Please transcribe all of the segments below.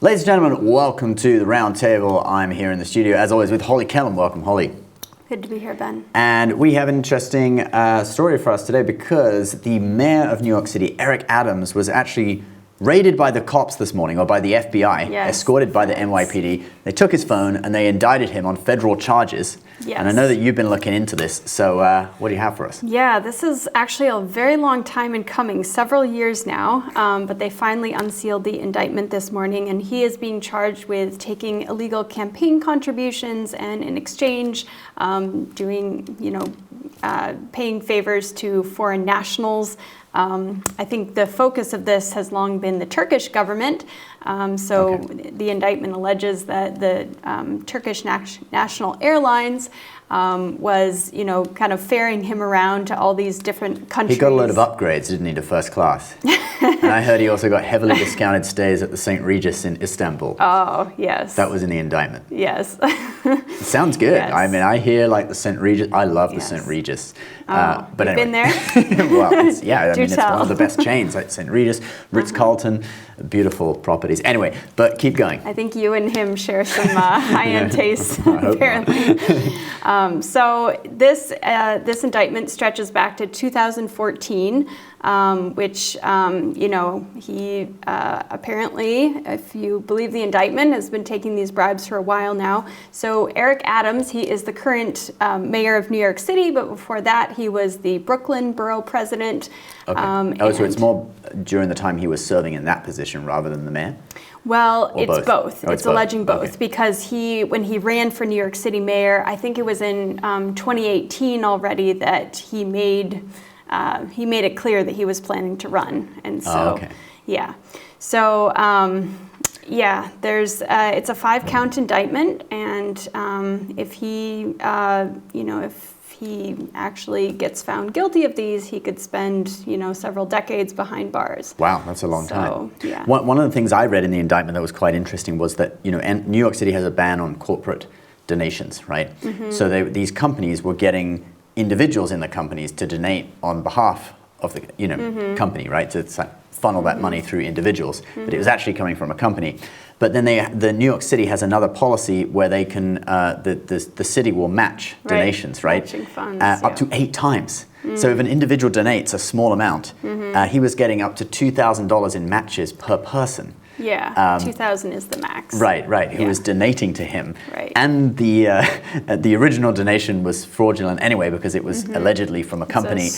Ladies and gentlemen, welcome to the round table. I'm here in the studio, as always, with Holly Kellum. Welcome, Holly. Good to be here, Ben. And we have an interesting story for us today because the mayor of New York City, Eric Adams, was actually raided by the cops this morning, or by the FBI, escorted by the NYPD. They took his phone and they indicted him on federal charges. Yes. And I know that you've been looking into this, so what do you have for us? Yeah, this is actually a very long time in coming, several years now, but they finally unsealed the indictment this morning, and he is being charged with taking illegal campaign contributions and in exchange paying favors to foreign nationals. I think the focus of this has long been the Turkish government. The indictment alleges that the Turkish National Airlines was, kind of ferrying him around to all these different countries. He got a load of upgrades, didn't he, to first class? And I heard he also got heavily discounted stays at the St. Regis in Istanbul. Oh, yes. That was in the indictment. Yes. It sounds good. Yes. I mean, I hear like the St. Regis. I love the St. Regis. But you've anyway. Been there? Well, it's one of the best chains, like St. Regis, Ritz-Carlton, beautiful properties. Anyway, but keep going. I think you and him share some high-end tastes, apparently. So this indictment stretches back to 2014, which, he apparently, if you believe the indictment, has been taking these bribes for a while now. So Eric Adams, he is the current mayor of New York City, but before that, he was the Brooklyn borough president. Okay. So it's more during the time he was serving in that position rather than the mayor? Well, it's both. It's alleging both okay. Because when he ran for New York City mayor, I think it was in 2018 already that he made it clear that he was planning to run, and so yeah. So there's it's a 5-count indictment, and if he actually gets found guilty of these, he could spend, several decades behind bars. Wow, that's a long time. Yeah. One of the things I read in the indictment that was quite interesting was that, New York City has a ban on corporate donations, right? Mm-hmm. So these companies were getting individuals in the companies to donate on behalf of the, company, right? To funnel that money through individuals, but it was actually coming from a company. But then the New York City has another policy where they can, the city will match donations, right? Matching funds, up to 8 times. So if an individual donates a small amount, he was getting up to $2,000 in matches per person. Yeah, 2,000 is the max. Right, who was donating to him. Right. And the original donation was fraudulent anyway because it was allegedly from a company.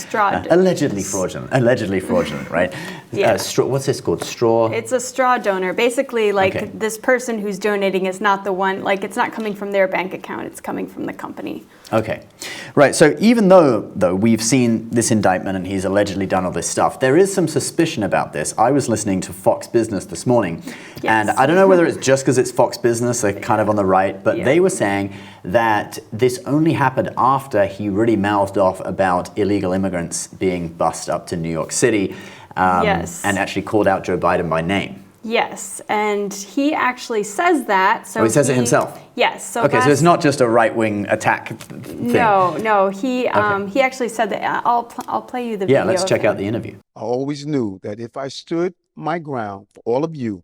Allegedly fraudulent, right? Yeah. What's this called? Straw? It's a straw donor. Basically, this person who's donating is not the one, it's not coming from their bank account, it's coming from the company. Okay. Right, so even though we've seen this indictment and he's allegedly done all this stuff, there is some suspicion about this. I was listening to Fox Business this morning, and I don't know whether it's just because it's Fox Business, they're kind of on the right, but they were saying that this only happened after he really mouthed off about illegal immigrants being bussed up to New York City, and actually called out Joe Biden by name. Yes, and he actually says that. So he says it himself? Yes. So it's not just a right-wing attack thing. No. He actually said that. I'll play you the video. Yeah, let's check out the interview. I always knew that if I stood my ground for all of you,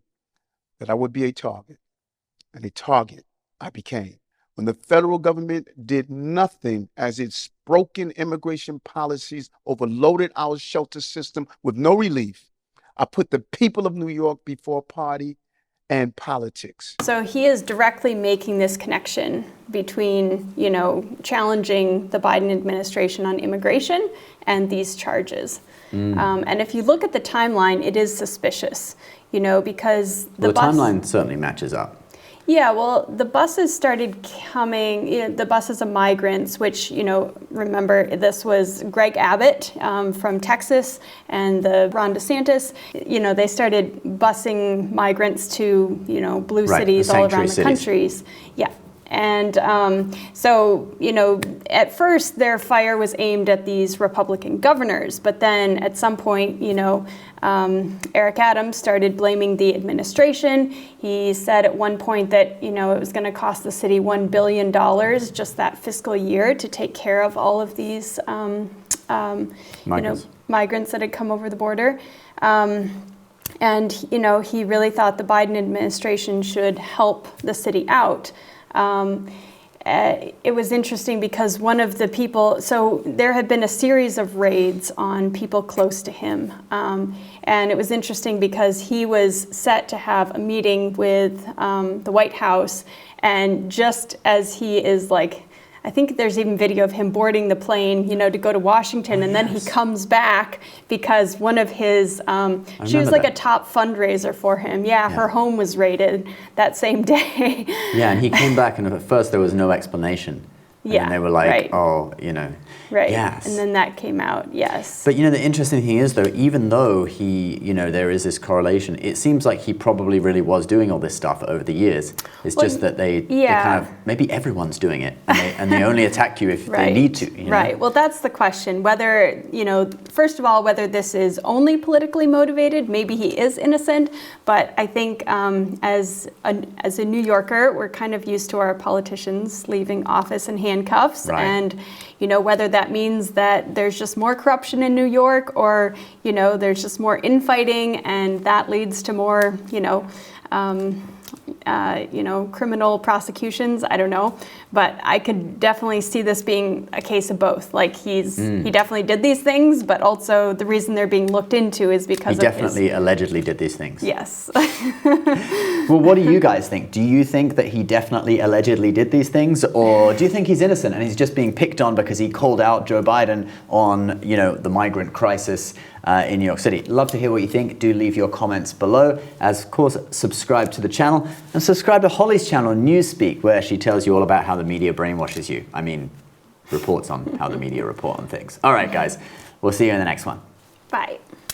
that I would be a target. And a target I became. When the federal government did nothing as its broken immigration policies overloaded our shelter system with no relief, I put the people of New York before party and politics. So he is directly making this connection between, challenging the Biden administration on immigration and these charges. And if you look at the timeline, it is suspicious, because the timeline certainly matches up. Yeah, well, the buses started coming, the buses of migrants, which, remember, this was Greg Abbott from Texas and Ron DeSantis. They started busing migrants to, blue cities all around the countries. Yeah. And at first their fire was aimed at these Republican governors, but then at some point, Eric Adams started blaming the administration. He said at one point that, it was going to cost the city $1 billion just that fiscal year to take care of all of these, migrants that had come over the border. And, he really thought the Biden administration should help the city out. It was interesting because one of the people, so there had been a series of raids on people close to him. And it was interesting because he was set to have a meeting with the White House. And just as he is I think there's even video of him boarding the plane, to go to Washington, and then he comes back because one of his, she was a top fundraiser for him. Yeah, her home was raided that same day. Yeah, and he came back, and at first there was no explanation. And they were like, Right. Yes. And then that came out, yes. But the interesting thing is, though, even though he, there is this correlation, it seems like he probably really was doing all this stuff over the years. It's just that they kind of, maybe everyone's doing it, and they only attack you if they need to. Right. Well, that's the question. Whether, first of all, whether this is only politically motivated, maybe he is innocent, but I think as a New Yorker, we're kind of used to our politicians leaving office in handcuffs, and whether that means that there's just more corruption in New York, or there's just more infighting, and that leads to more criminal prosecutions. I don't know, but I could definitely see this being a case of both. He definitely did these things, but also the reason they're being looked into is because he definitely allegedly did these things. Yes. Well, what do you guys think? Do you think that he definitely allegedly did these things, or do you think he's innocent and he's just being picked on because he called out Joe Biden on, the migrant crisis in New York City? Love to hear what you think. Do leave your comments below. As of course, subscribe to the channel and subscribe to Holly's channel, Newspeak, where she tells you all about how the media brainwashes you. I mean, reports on how the media report on things. All right, guys, we'll see you in the next one. Bye.